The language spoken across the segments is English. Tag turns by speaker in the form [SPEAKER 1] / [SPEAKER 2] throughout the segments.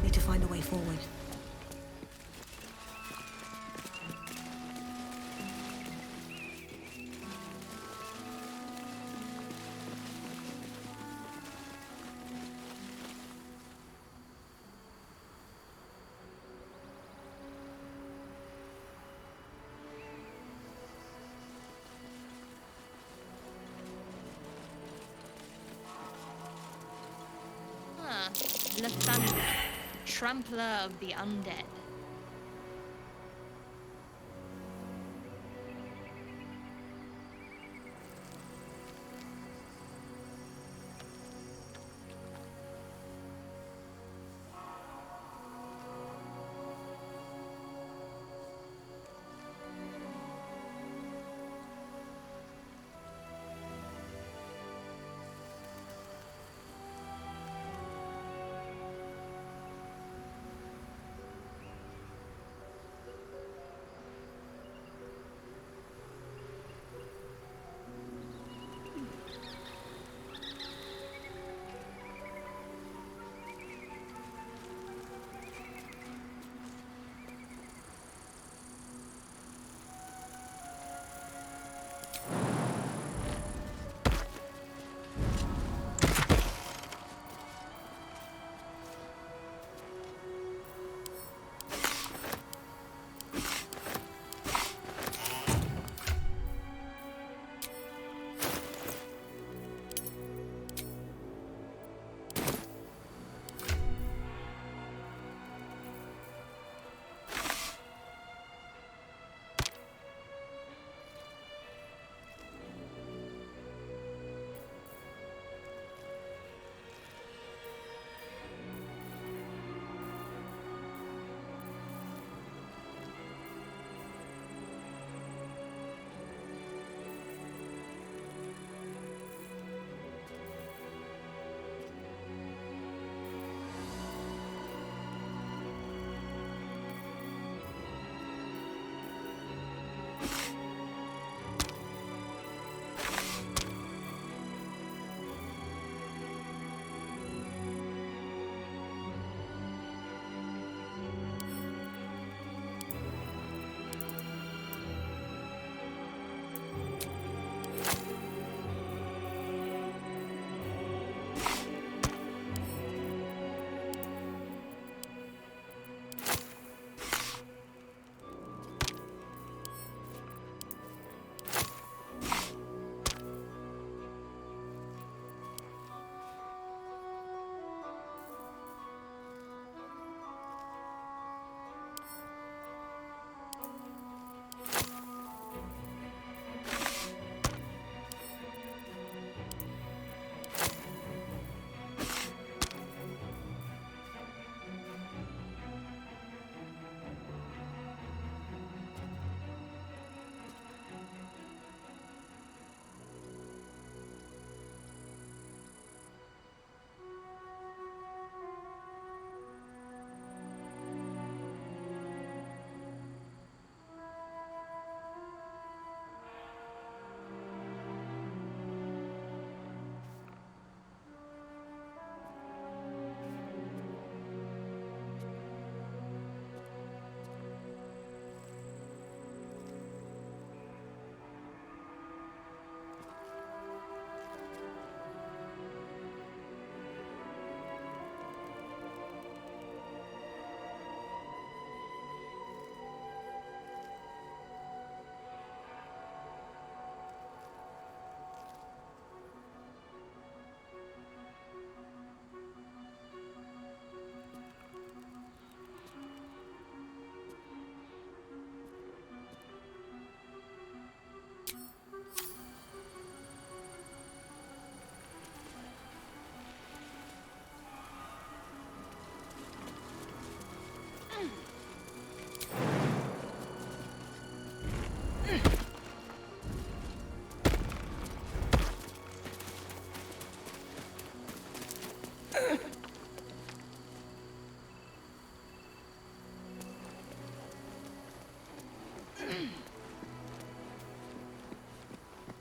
[SPEAKER 1] Need to find a way forward.
[SPEAKER 2] Ah, Lathander, Trampler of the Undead.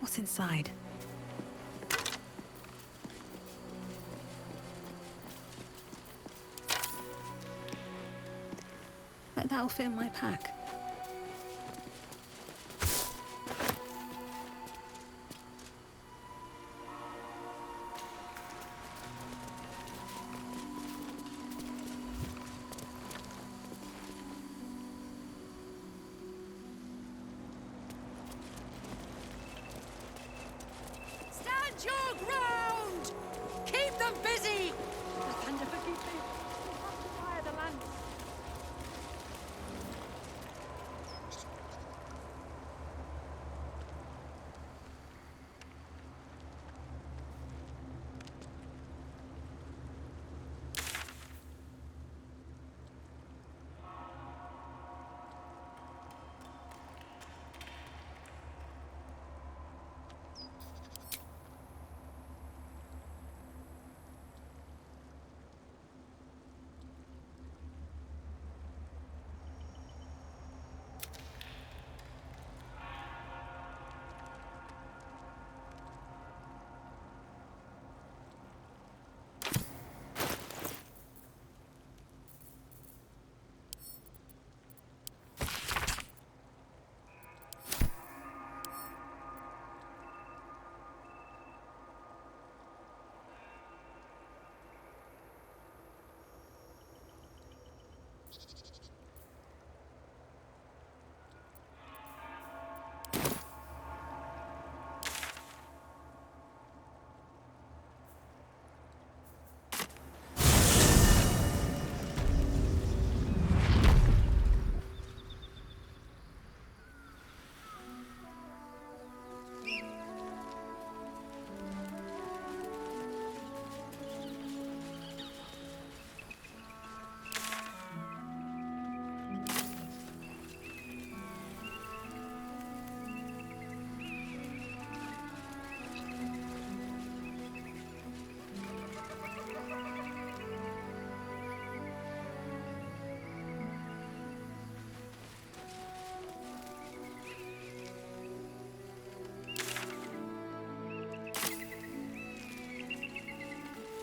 [SPEAKER 1] What's inside? Bet that'll fit in my pack.
[SPEAKER 3] Stand your ground! Keep them busy! The thunder forgive me. We'll have to fire the lance.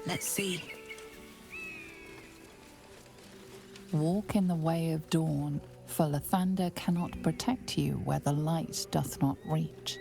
[SPEAKER 1] Let's see.
[SPEAKER 4] Walk in the way of dawn, for Lathander cannot protect you where the light doth not reach.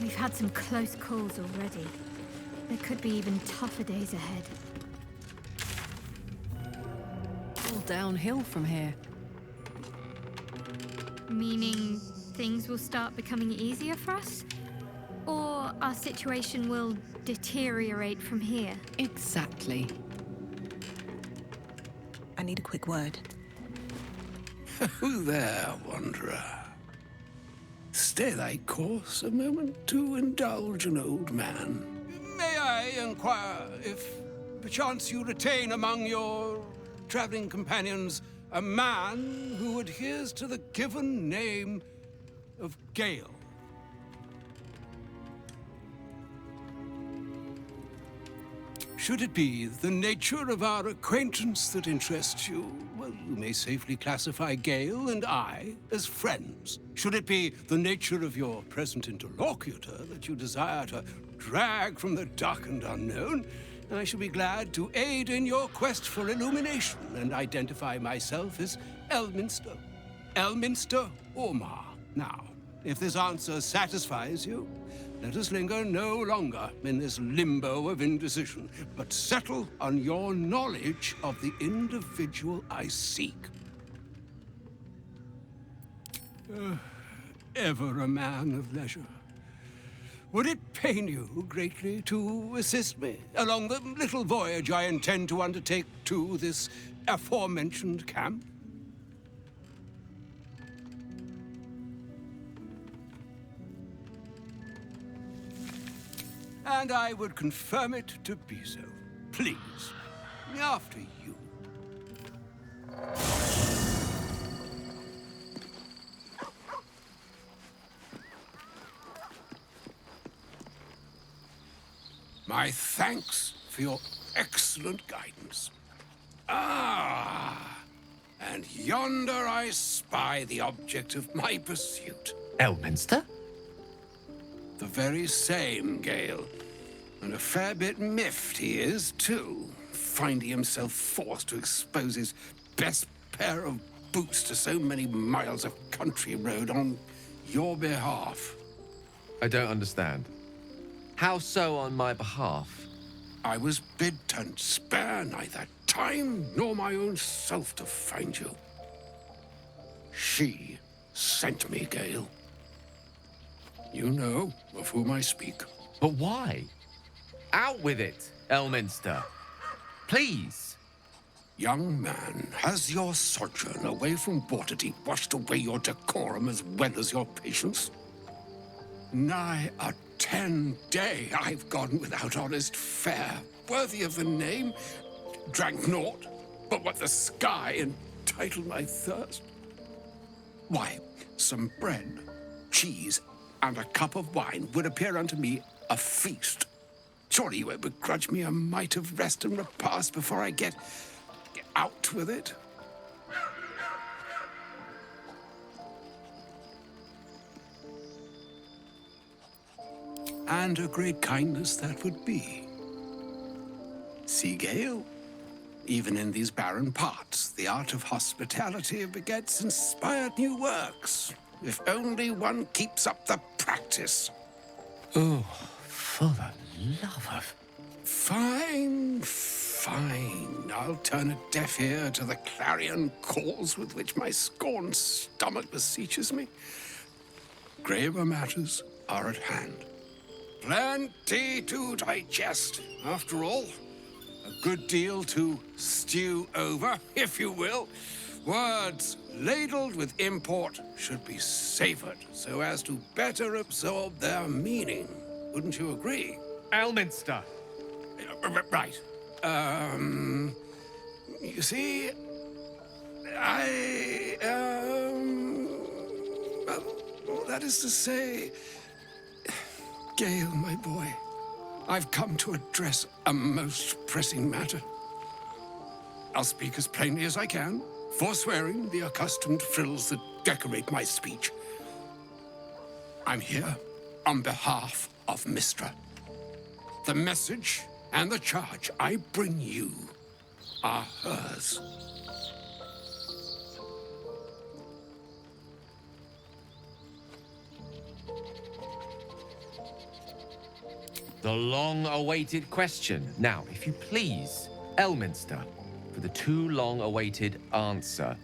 [SPEAKER 2] We've had some close calls already. There could be even tougher days ahead.
[SPEAKER 1] All downhill from here.
[SPEAKER 2] Meaning things will start becoming easier for us? Or our situation will deteriorate from here?
[SPEAKER 1] Exactly. I need a quick word.
[SPEAKER 5] Who there, wanderer? Stay thy course a moment to indulge an old man.
[SPEAKER 6] May I inquire if perchance you retain among your traveling companions a man who adheres to the given name of Gale? Should it be the nature of our acquaintance that interests you, well, you may safely classify Gale and I as friends. Should it be the nature of your present interlocutor that you desire to drag from the dark and unknown, I shall be glad to aid in your quest for illumination and identify myself as Elminster. Elminster Ormar. Now, if this answer satisfies you, let us linger no longer in this limbo of indecision, but settle on your knowledge of the individual I seek. Ever a man of leisure. Would it pain you greatly to assist me along the little voyage I intend to undertake to this aforementioned camp? And I would confirm it to be so. Please, after you. My thanks for your excellent guidance. Ah, and yonder I spy the object of my pursuit.
[SPEAKER 7] Elminster?
[SPEAKER 5] The very same, Gale. And a fair bit miffed he is, too, finding himself forced to expose his best pair of boots to so many miles of country road on your behalf.
[SPEAKER 7] I don't understand. How so on my behalf?
[SPEAKER 5] I was bid to spare neither time nor my own self to find you. She sent me, Gale. You know of whom I speak.
[SPEAKER 7] But why? Out with it, Elminster. Please.
[SPEAKER 5] Young man, has your sojourn away from Waterdeep washed away your decorum as well as your patience? Nigh a 10-day I've gone without honest fare, worthy of the name, drank naught but what the sky entitled my thirst. Why, some bread, cheese, and a cup of wine would appear unto me a feast. Surely you won't begrudge me a mite of rest and repast before I get out with it? And a great kindness that would be. See, Gale, even in these barren parts, the art of hospitality begets inspired new works, if only one keeps up the practice.
[SPEAKER 7] Oh, for the love of...
[SPEAKER 5] Fine, fine. I'll turn a deaf ear to the clarion calls with which my scorned stomach beseeches me. Graver matters are at hand. Plenty to digest, after all. A good deal to stew over, if you will. Words ladled with import should be savored so as to better absorb their meaning. Wouldn't you agree?
[SPEAKER 7] Elminster!
[SPEAKER 5] Right. You see, well, that is to say, Gale, my boy, I've come to address a most pressing matter. I'll speak as plainly as I can, forswearing the accustomed frills that decorate my speech. I'm here on behalf of Mistra. The message and the charge I bring you are hers.
[SPEAKER 7] The long-awaited question. Now, if you please, Elminster, for the too long-awaited answer.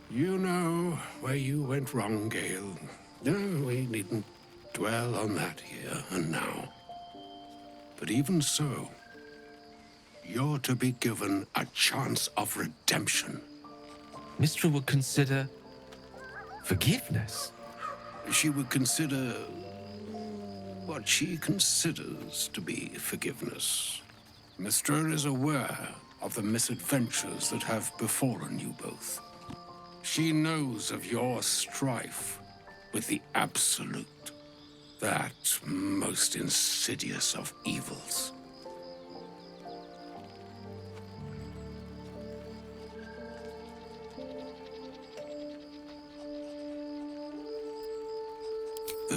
[SPEAKER 5] You know where you went wrong, Gale. No, we needn't dwell on that here and now. But even so, you're to be given a chance of redemption.
[SPEAKER 7] Mistra would consider... forgiveness?
[SPEAKER 5] She would consider what she considers to be forgiveness. Mistra is aware of the misadventures that have befallen you both. She knows of your strife with the Absolute, that most insidious of evils.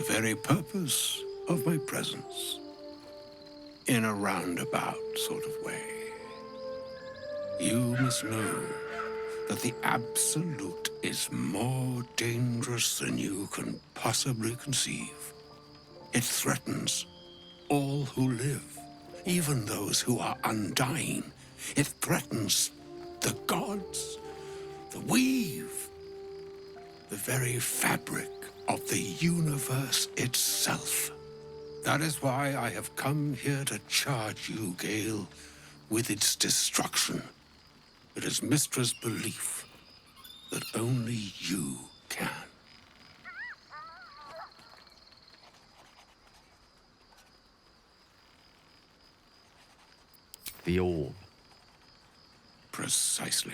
[SPEAKER 5] very purpose of my presence. In a roundabout sort of way. You must know that the Absolute is more dangerous than you can possibly conceive. It threatens all who live, even those who are undying. It threatens the gods, the weave, the very fabric of the universe itself. That is why I have come here to charge you, Gale, with its destruction. It is Mystra's belief that only you can.
[SPEAKER 7] The orb.
[SPEAKER 5] Precisely.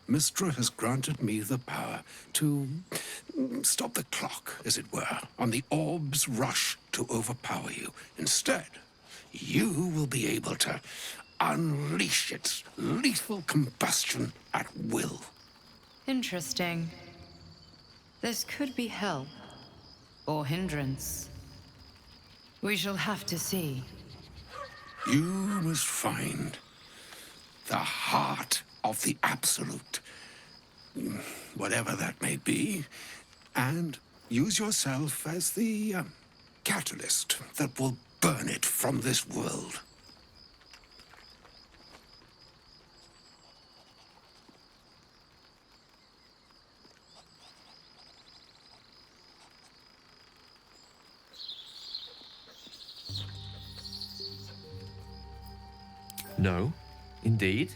[SPEAKER 5] Mystra has granted me the power to stop the clock, as it were, on the orb's rush to overpower you. Instead, you will be able to unleash its lethal combustion at will.
[SPEAKER 8] Interesting. This could be help, or hindrance. We shall have to see.
[SPEAKER 5] You must find the heart of the Absolute, whatever that may be, and use yourself as the catalyst that will burn it from this world.
[SPEAKER 7] No, indeed.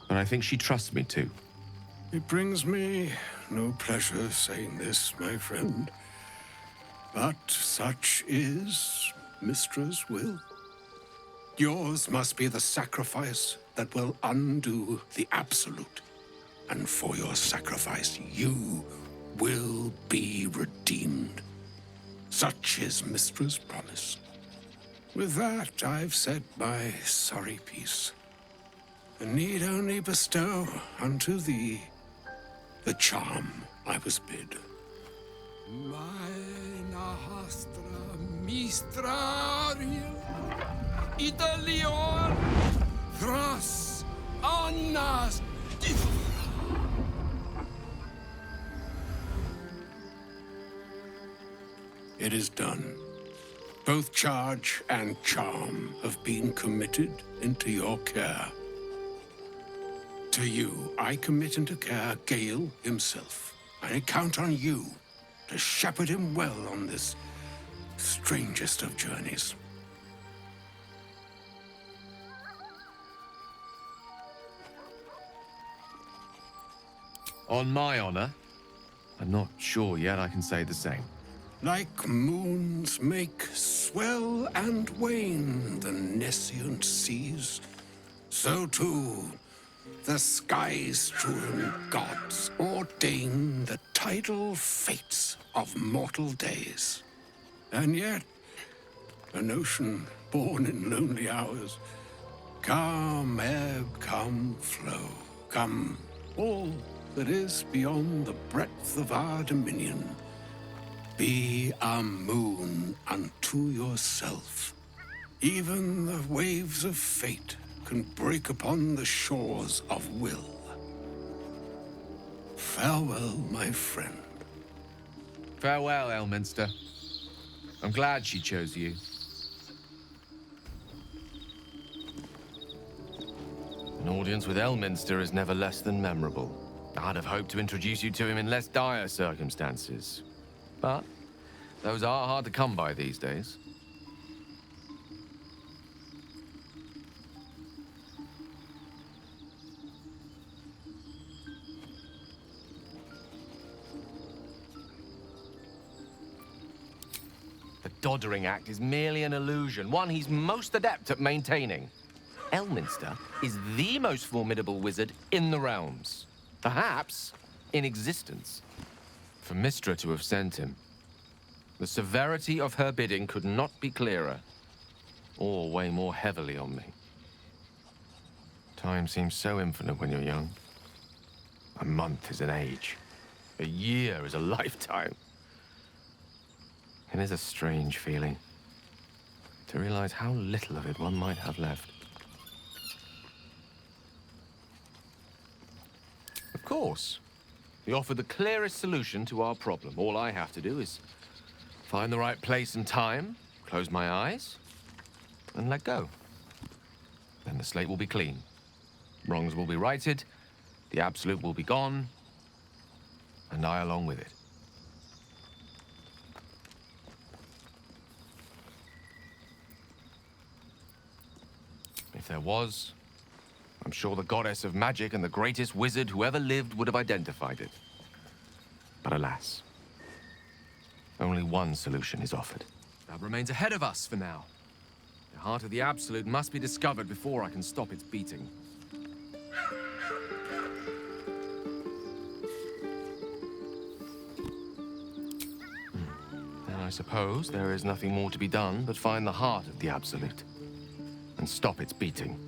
[SPEAKER 7] But I think she trusts me too.
[SPEAKER 5] It brings me no pleasure saying this, my friend. But such is Mystra's will. Yours must be the sacrifice that will undo the Absolute. And for your sacrifice, you will be redeemed. Such is Mystra's promise. With that, I've said my sorry piece, and need only bestow unto thee the charm I was bid.
[SPEAKER 6] Meine Hastra Mistrariel Italior Thras Annas.
[SPEAKER 5] It is done. Both charge and charm have been committed into your care. To you, I commit into care Gale himself. I count on you to shepherd him well on this strangest of journeys.
[SPEAKER 7] On my honor, I'm not sure yet I can say the same.
[SPEAKER 5] Like moons make swell and wane the nescient seas, so too the sky-strewn gods ordain the tidal fates of mortal days. And yet, an ocean born in lonely hours, come ebb, come flow, come all that is beyond the breadth of our dominion. Be a moon unto yourself. Even the waves of fate can break upon the shores of will. Farewell, my friend.
[SPEAKER 7] Farewell, Elminster. I'm glad she chose you. An audience with Elminster is never less than memorable. I'd have hoped to introduce you to him in less dire circumstances. But those are hard to come by these days. The Doddering Act is merely an illusion, one he's most adept at maintaining. Elminster is the most formidable wizard in the realms, perhaps in existence. For Mystra to have sent him, the severity of her bidding could not be clearer, or weigh more heavily on me. Time seems so infinite when you're young. A month is an age. A year is a lifetime. It is a strange feeling to realize how little of it one might have left. Of course, you offer the clearest solution to our problem. All I have to do is find the right place and time, close my eyes, and let go. Then the slate will be clean. Wrongs will be righted, the Absolute will be gone, and I along with it. If there was, I'm sure the goddess of magic and the greatest wizard who ever lived would have identified it. But alas, only one solution is offered. That remains ahead of us for now. The heart of the Absolute must be discovered before I can stop its beating. Then I suppose there is nothing more to be done but find the heart of the Absolute and stop its beating.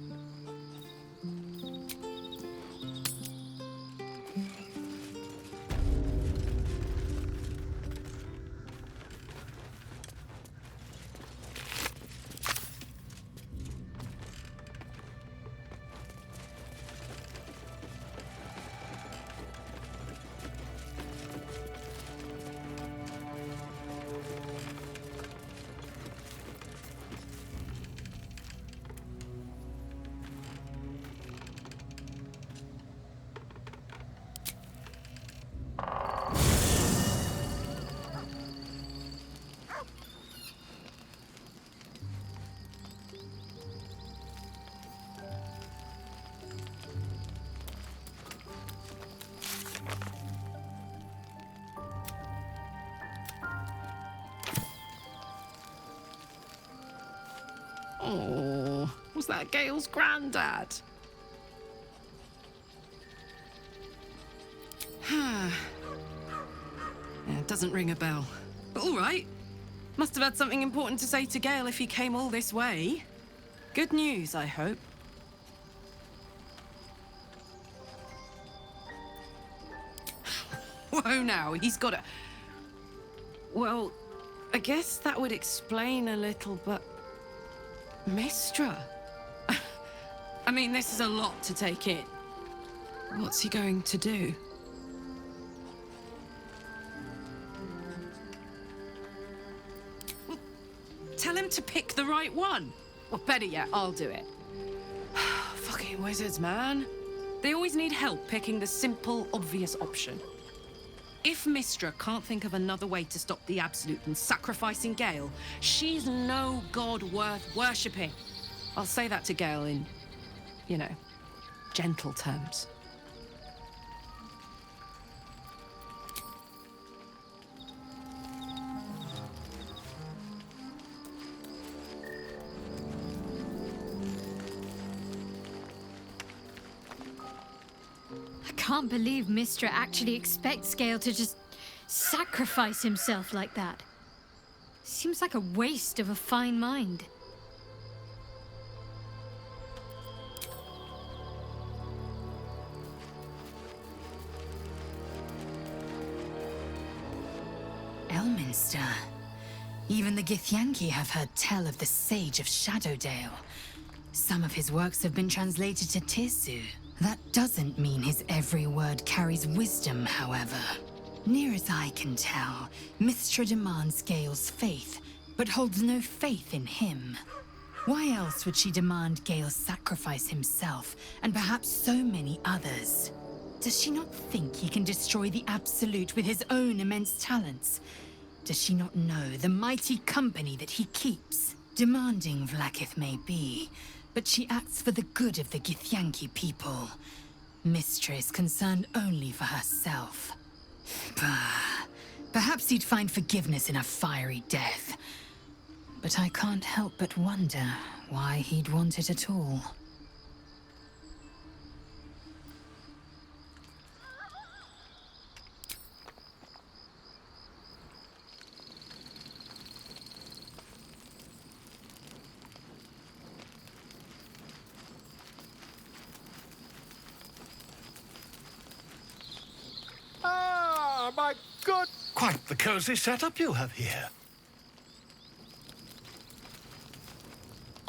[SPEAKER 1] Oh, was that Gale's granddad? Yeah, it doesn't ring a bell. But all right. Must have had something important to say to Gale if he came all this way. Good news, I hope. Whoa now, he's got a... Well, I guess that would explain a little, but... Mistra? I mean, this is a lot to take in. What's he going to do? Well, tell him to pick the right one. Or better yet, I'll do it. Fucking wizards, man. They always need help picking the simple, obvious option. If Mistra can't think of another way to stop the Absolute than sacrificing Gale, she's no god worth worshipping. I'll say that to Gale in, you know, gentle terms.
[SPEAKER 2] I can't believe Mistra actually expects Gale to just sacrifice himself like that. Seems like a waste of a fine mind.
[SPEAKER 9] Elminster. Even the Githyanki have heard tell of the Sage of Shadowdale. Some of his works have been translated to Tirsu. That doesn't mean his every word carries wisdom, however. Near as I can tell, Mistra demands Gale's faith, but holds no faith in him. Why else would she demand Gale sacrifice himself, and perhaps so many others? Does she not think he can destroy the Absolute with his own immense talents? Does she not know the mighty company that he keeps? Demanding Vlaakith may be, but she acts for the good of the Githyanki people. Mistra is concerned only for herself. Bah. Perhaps he'd find forgiveness in a fiery death. But I can't help but wonder why he'd want it at all.
[SPEAKER 10] Ah, my good! Quite the cozy setup you have here.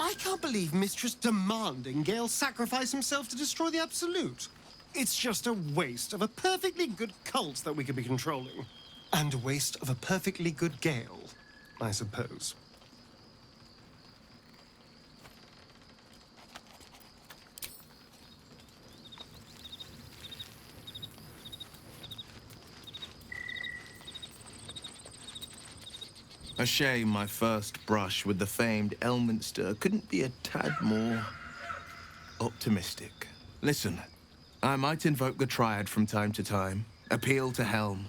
[SPEAKER 10] I can't believe Mistress demanding Gale sacrifice himself to destroy the Absolute. It's just a waste of a perfectly good cult that we could be controlling. And a waste of a perfectly good Gale, I suppose.
[SPEAKER 11] A shame my first brush with the famed Elminster couldn't be a tad more optimistic. Listen, I might invoke the Triad from time to time, appeal to Helm,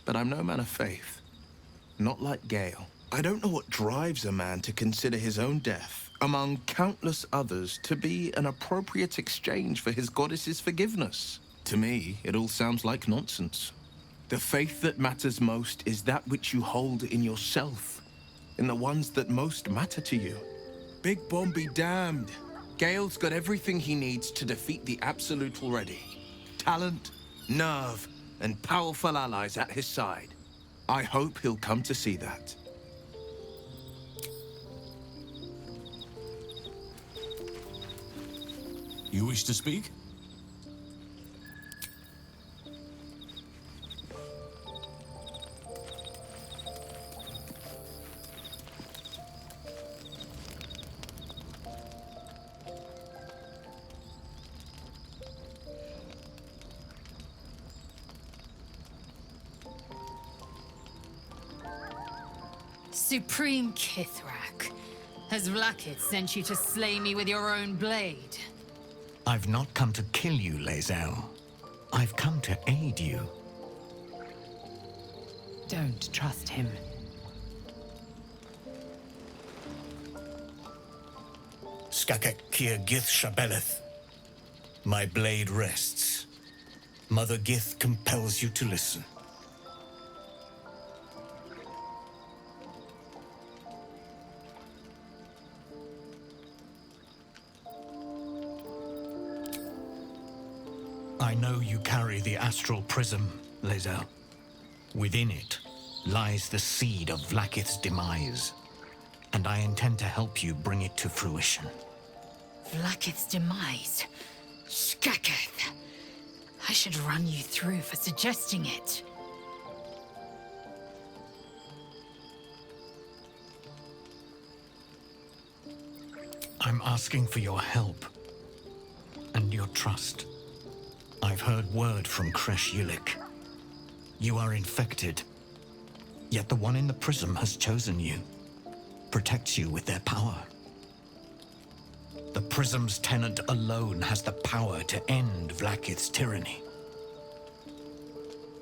[SPEAKER 11] but I'm no man of faith. Not like Gale. I don't know what drives a man to consider his own death, among countless others, to be an appropriate exchange for his goddess's forgiveness. To me, it all sounds like nonsense. The faith that matters most is that which you hold in yourself, in the ones that most matter to you. Big Bomb be damned. Gale's got everything he needs to defeat the Absolute already. Talent, nerve, and powerful allies at his side. I hope he'll come to see that.
[SPEAKER 12] You wish to speak?
[SPEAKER 9] Supreme Kithrak, has Vlaakith sent you to slay me with your own blade?
[SPEAKER 13] I've not come to kill you, Lae'zel. I've come to aid you.
[SPEAKER 8] Don't trust him.
[SPEAKER 13] Skakek Kier Gith Shabeleth. My blade rests. Mother Gith compels you to listen. I know you carry the astral prism, Lae'zel. Within it lies the seed of Vlaakith's demise, and I intend to help you bring it to fruition.
[SPEAKER 9] Vlaakith's demise? Skaketh! I should run you through for suggesting it.
[SPEAKER 13] I'm asking for your help and your trust. I've heard word from Kresh Yulik. You are infected, yet the one in the prism has chosen you, protects you with their power. The prism's tenant alone has the power to end Vlaakith's tyranny.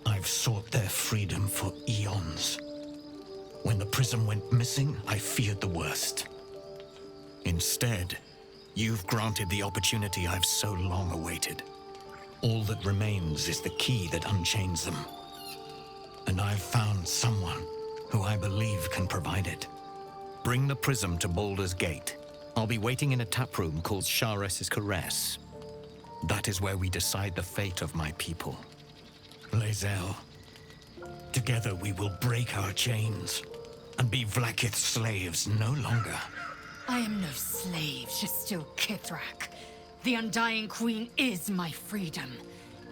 [SPEAKER 13] I've sought their freedom for eons. When the prism went missing, I feared the worst. Instead, you've granted the opportunity I've so long awaited. All that remains is the key that unchains them. And I've found someone who I believe can provide it. Bring the prism to Baldur's Gate. I'll be waiting in a taproom called Sharess's Caress. That is where we decide the fate of my people. Lae'zel, together we will break our chains and be Vlaakith's slaves no longer.
[SPEAKER 9] I am no slave, just still Kithrak. The Undying Queen is my freedom.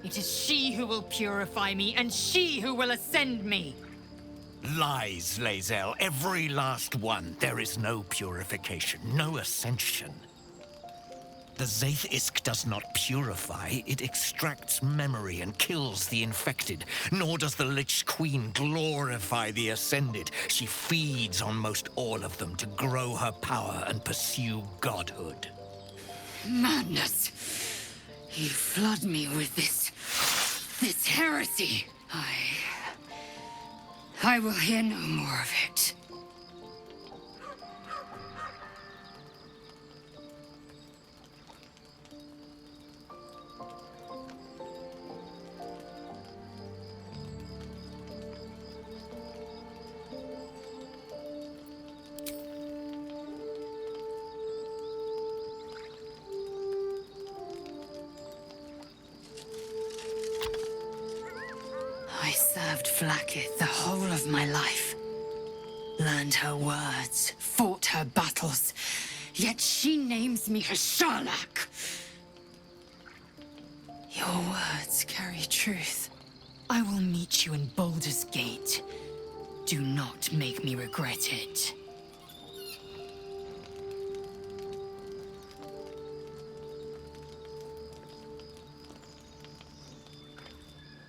[SPEAKER 9] It is she who will purify me, and she who will ascend me.
[SPEAKER 13] Lies, Lae'zel, every last one. There is no purification, no ascension. The Zaith Isk does not purify, it extracts memory and kills the infected. Nor does the Lich Queen glorify the ascended. She feeds on most all of them to grow her power and pursue godhood.
[SPEAKER 9] Madness! You flood me with this heresy. I will hear no more of it. I served Vlaakith the whole of my life. Learned her words, fought her battles, Yet she names me her Sharlak. Your words carry truth. I will meet you in Baldur's Gate. Do not make me regret it.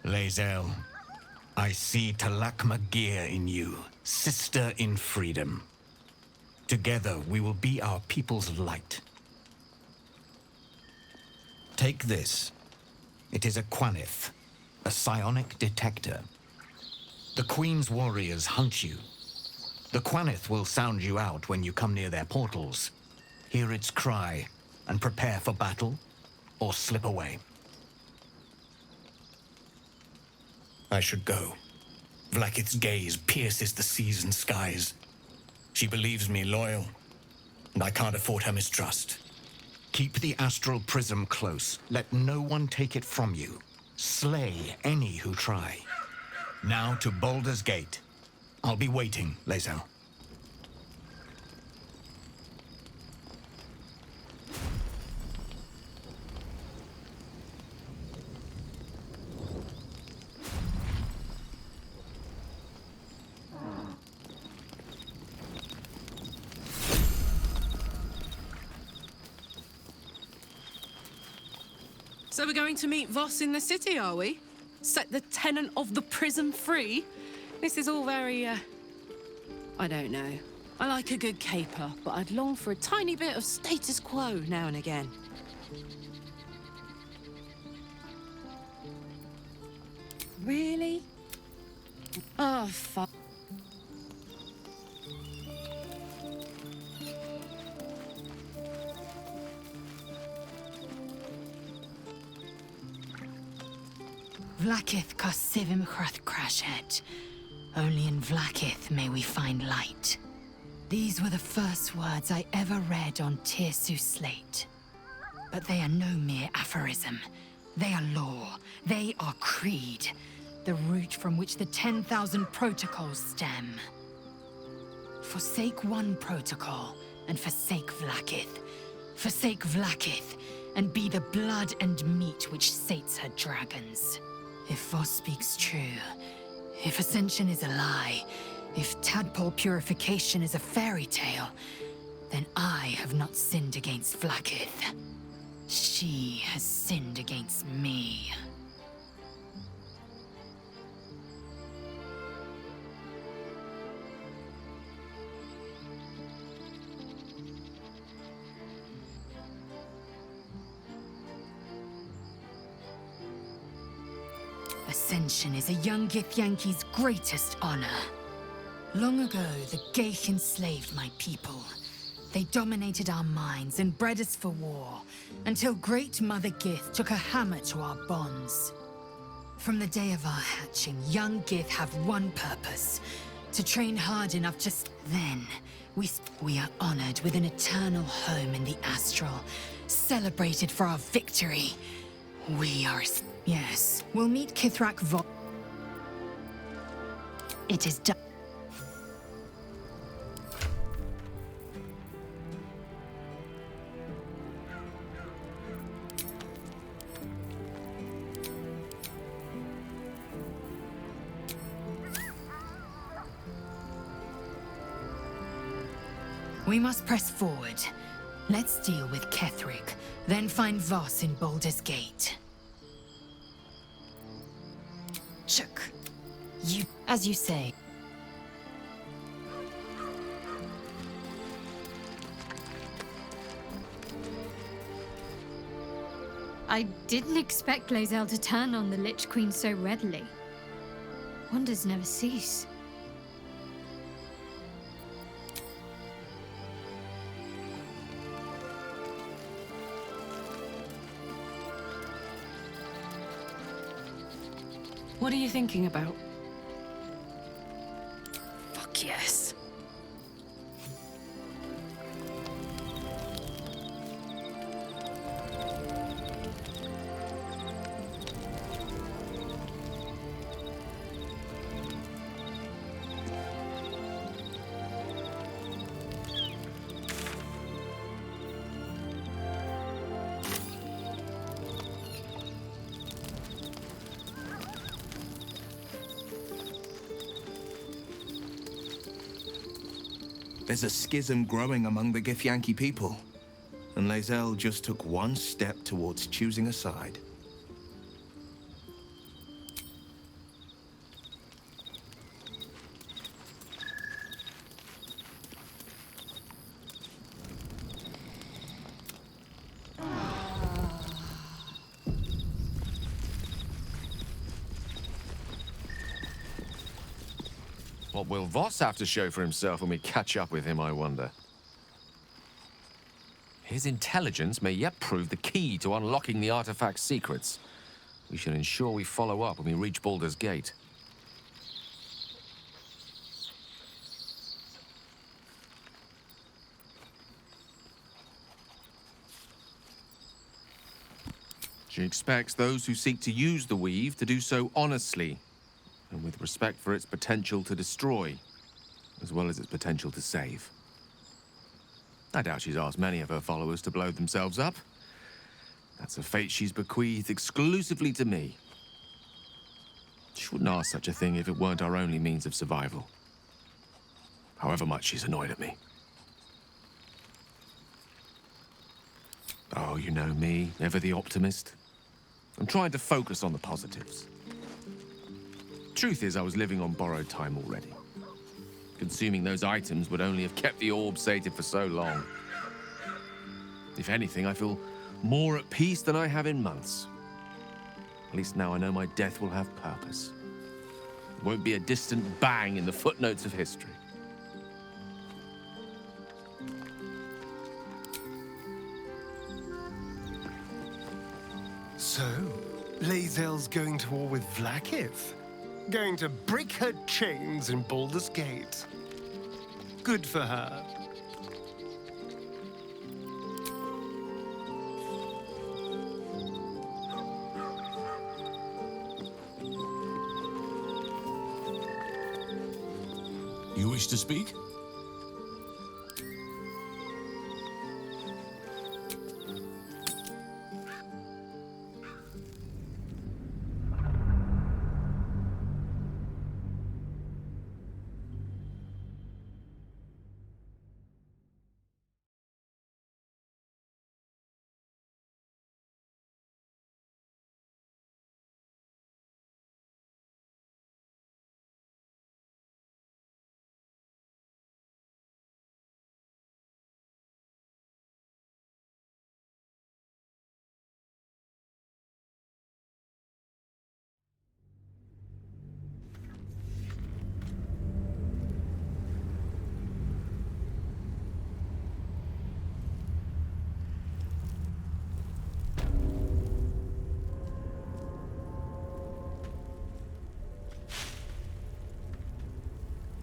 [SPEAKER 13] Lae'zel, I see Talak Magir in you, sister in freedom. Together we will be our people's light. Take this. It is a Quanith, a psionic detector. The Queen's warriors hunt you. The Quanith will sound you out when you come near their portals. Hear its cry and prepare for battle, or slip away. I should go. Vlaakith's gaze pierces the seas and skies. She believes me loyal, and I can't afford her mistrust. Keep the astral prism close. Let no one take it from you. Slay any who try. Now to Baldur's Gate. I'll be waiting, Lae'zel.
[SPEAKER 1] So we're going to meet Voss in the city, are we? Set the tenant of the prison free? This is all very, I don't know. I like a good caper, but I'd long for a tiny bit of status quo now and again. Really? Oh, fuck.
[SPEAKER 9] Vlaakith Kosivim Chrath Crashet. Only in Vlaakith may we find light. These were the first words I ever read on Tirsu's slate. But they are no mere aphorism. They are law. They are creed. The root from which the 10,000 protocols stem. Forsake one protocol, and forsake Vlaakith. Forsake Vlaakith, and be the blood and meat which sates her dragons. If Voss speaks true, if Ascension is a lie, if tadpole purification is a fairy tale, then I have not sinned against Vlaakith. She has sinned against me. Ascension is a young Githyanki's greatest honor. Long ago, the Geich enslaved my people. They dominated our minds and bred us for war, until Great Mother Gith took a hammer to our bonds. From the day of our hatching, young Gith have one purpose: to train hard enough then, we are honored with an eternal home in the astral, celebrated for our victory. We are... Yes, we'll meet Kithrak Voss. It is done. We must press forward. Let's deal with Ketheric, then find Voss in Baldur's Gate. Chuk. As you say.
[SPEAKER 2] I didn't expect Lae'zel to turn on the Lich Queen so readily. Wonders never cease.
[SPEAKER 1] What are you thinking about? Fuck yes.
[SPEAKER 11] There's a schism growing among the Githyanki people, and Lae'zel just took one step towards choosing a side.
[SPEAKER 7] What will Voss have to show for himself when we catch up with him, I wonder? His intelligence may yet prove the key to unlocking the artifact's secrets. We should ensure we follow up when we reach Baldur's Gate. She expects those who seek to use the weave to do so honestly, and with respect for its potential to destroy, as well as its potential to save. I doubt she's asked many of her followers to blow themselves up. That's a fate she's bequeathed exclusively to me. She wouldn't ask such a thing if it weren't our only means of survival. However much she's annoyed at me. Oh, you know me, ever the optimist. I'm trying to focus on the positives. Truth is, I was living on borrowed time already. Consuming those items would only have kept the orb sated for so long. If anything, I feel more at peace than I have in months. At least now I know my death will have purpose. It won't be a distant bang in the footnotes of history.
[SPEAKER 10] So, Lae'zel's going to war with Vlaakith? Going to break her chains in Baldur's Gate. Good for her.
[SPEAKER 13] You wish to speak?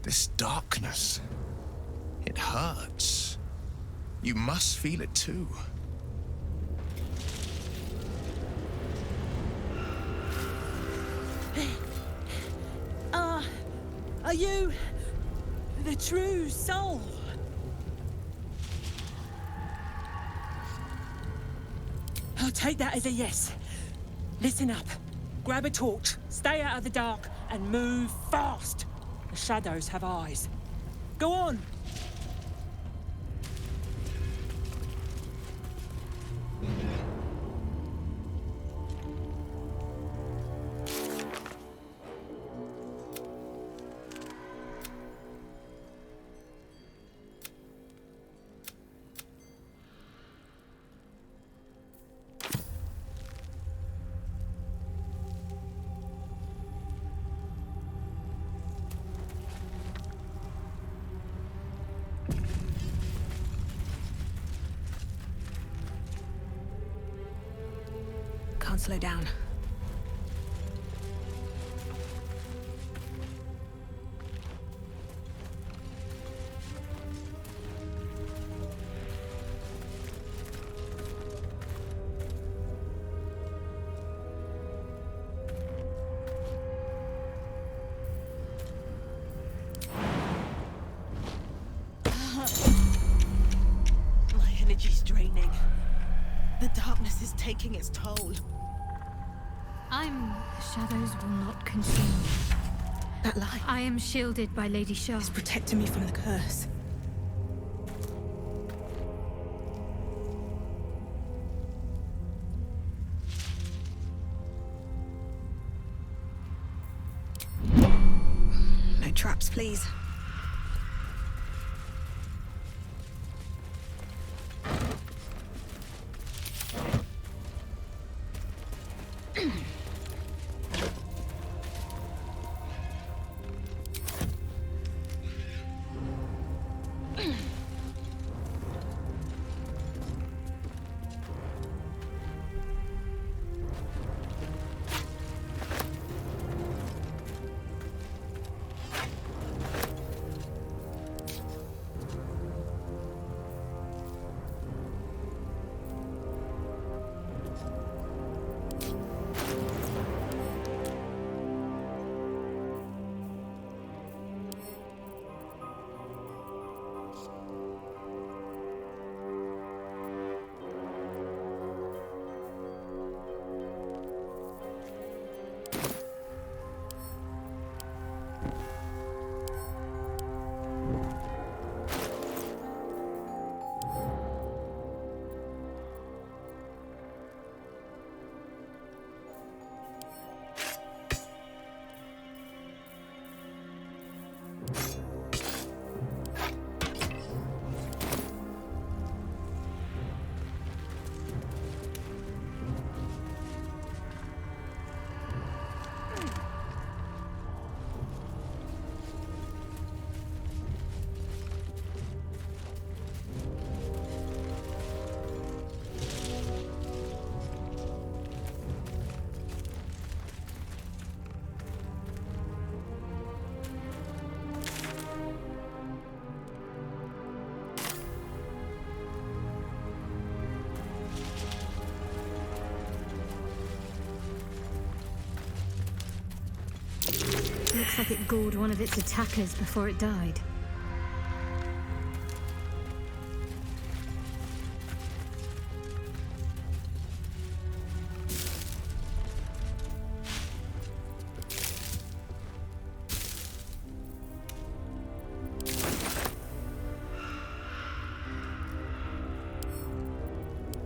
[SPEAKER 11] This darkness, it hurts. You must feel it too.
[SPEAKER 3] Are you the true soul? I'll take that as a yes. Listen up. Grab a torch, stay out of the dark, and move fast. The shadows have eyes. Go on! Can't slow down. My energy's draining. The darkness is taking its toll.
[SPEAKER 2] The shadows will not consume me.
[SPEAKER 3] That light
[SPEAKER 2] I am shielded by Lady Shah.
[SPEAKER 3] is protecting me from the curse.
[SPEAKER 12] traps, please.
[SPEAKER 2] Looks like it gored one of its attackers before it died.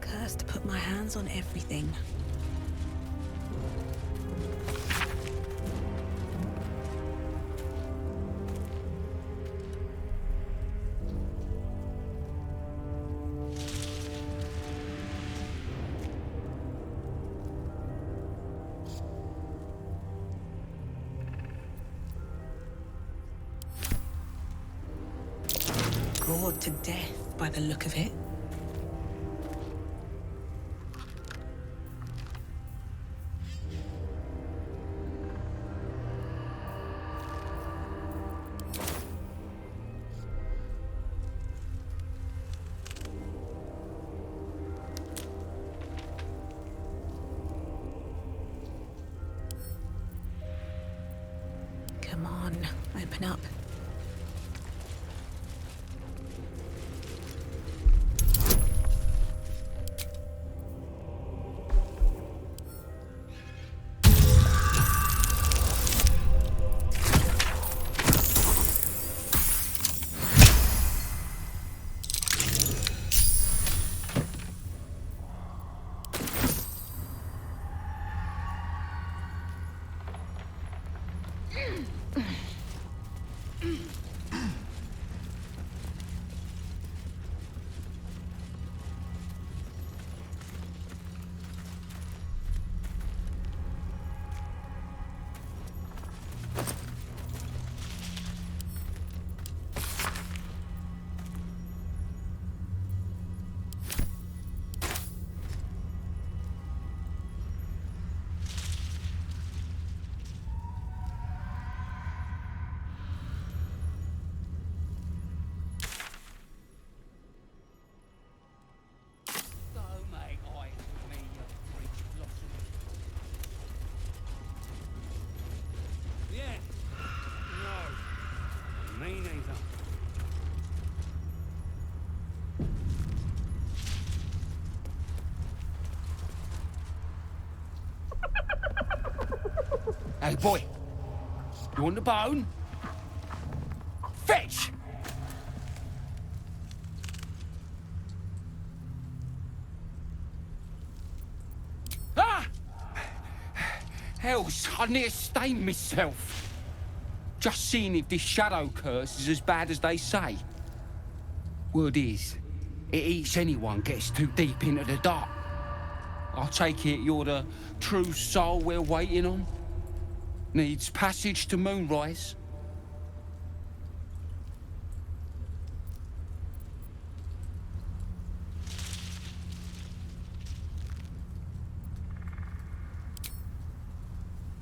[SPEAKER 12] Cursed to put my hands on everything. Gored to death by the look of it. Come on, open up.
[SPEAKER 5] Hey, boy. You want the bone? Fetch! Ah! Hell, I near stained myself.
[SPEAKER 14] Just seeing if this shadow curse is as bad as they say. Word is, it eats anyone gets too deep into the dark. I take it you're the true soul we're waiting on? Needs passage to Moonrise?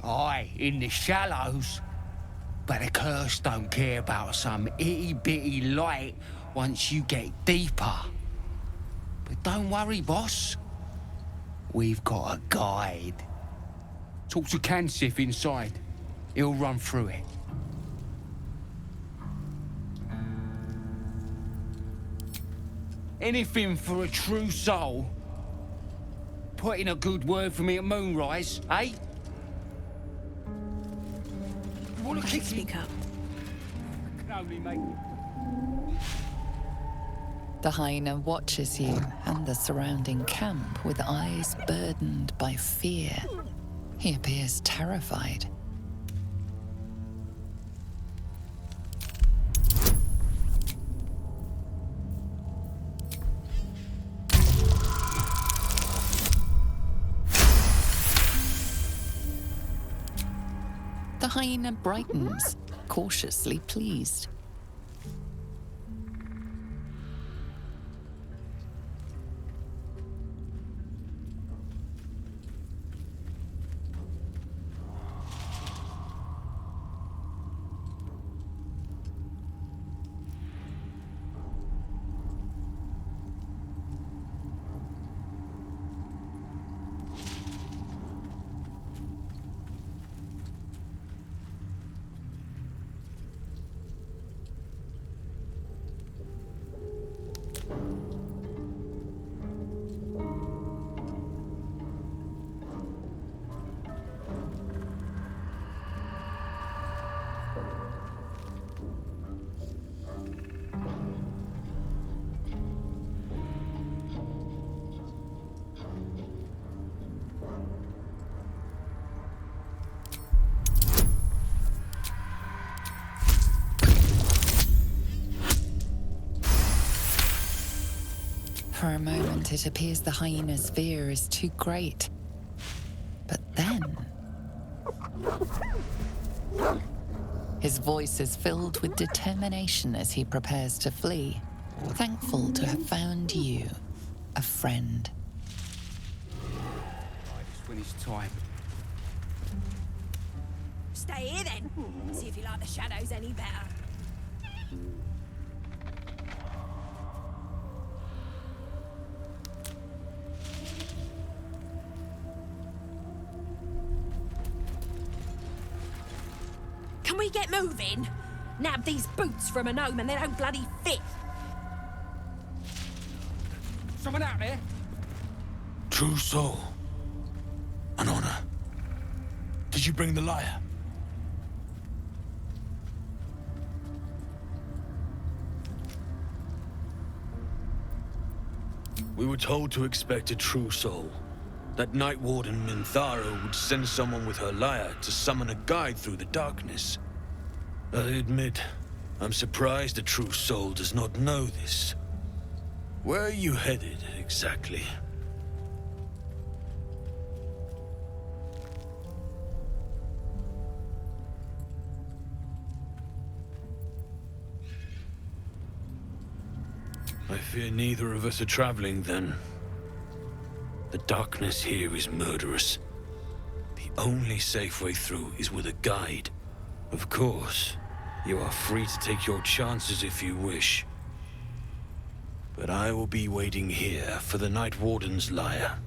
[SPEAKER 14] Aye, in the shallows. But the curse don't care about some itty-bitty light once you get deeper. But don't worry, boss. We've got a guide. Talk to Kansif inside. He'll run through it. Anything for a true soul. Put in a good word for me at Moonrise, eh? You wanna kick
[SPEAKER 12] Speak up.
[SPEAKER 14] Can only make...
[SPEAKER 4] The hyena watches you and the surrounding camp with eyes burdened by fear. He appears terrified. The hyena brightens, cautiously pleased. For a moment, it appears the hyena's fear is too great. But then... his voice is filled with determination as he prepares to flee, thankful to have found you, a friend.
[SPEAKER 14] It's when it's time.
[SPEAKER 15] Stay here then. See if you like the shadows any better. Can we get moving? Nab these boots from a gnome and they don't bloody fit.
[SPEAKER 14] Someone out there?
[SPEAKER 16] True soul. An honor. Did you bring the lyre? We were told to expect a true soul. That Night Warden Minthara would send someone with her lyre to summon a guide through the darkness. I admit, I'm surprised a true soul does not know this. Where are you headed, exactly? I fear neither of us are traveling, then. The darkness here is murderous. The only safe way through is with a guide. Of course, you are free to take your chances if you wish. But I will be waiting here for the Night Warden's lyre.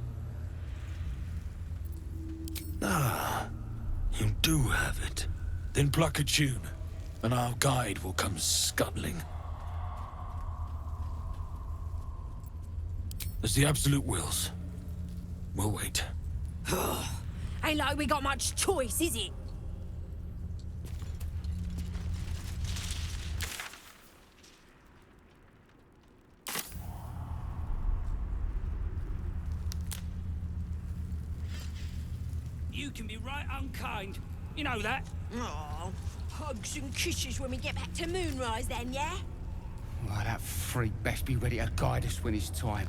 [SPEAKER 16] Ah, you do have it. Then pluck a tune, and our guide will come scuttling. As the Absolute wills. We'll wait.
[SPEAKER 15] Ain't like we got much choice, is it?
[SPEAKER 14] You can be right unkind. You know that.
[SPEAKER 15] Oh, hugs and kisses when we get back to Moonrise then, yeah?
[SPEAKER 14] Well, that freak best be ready to guide us when it's time.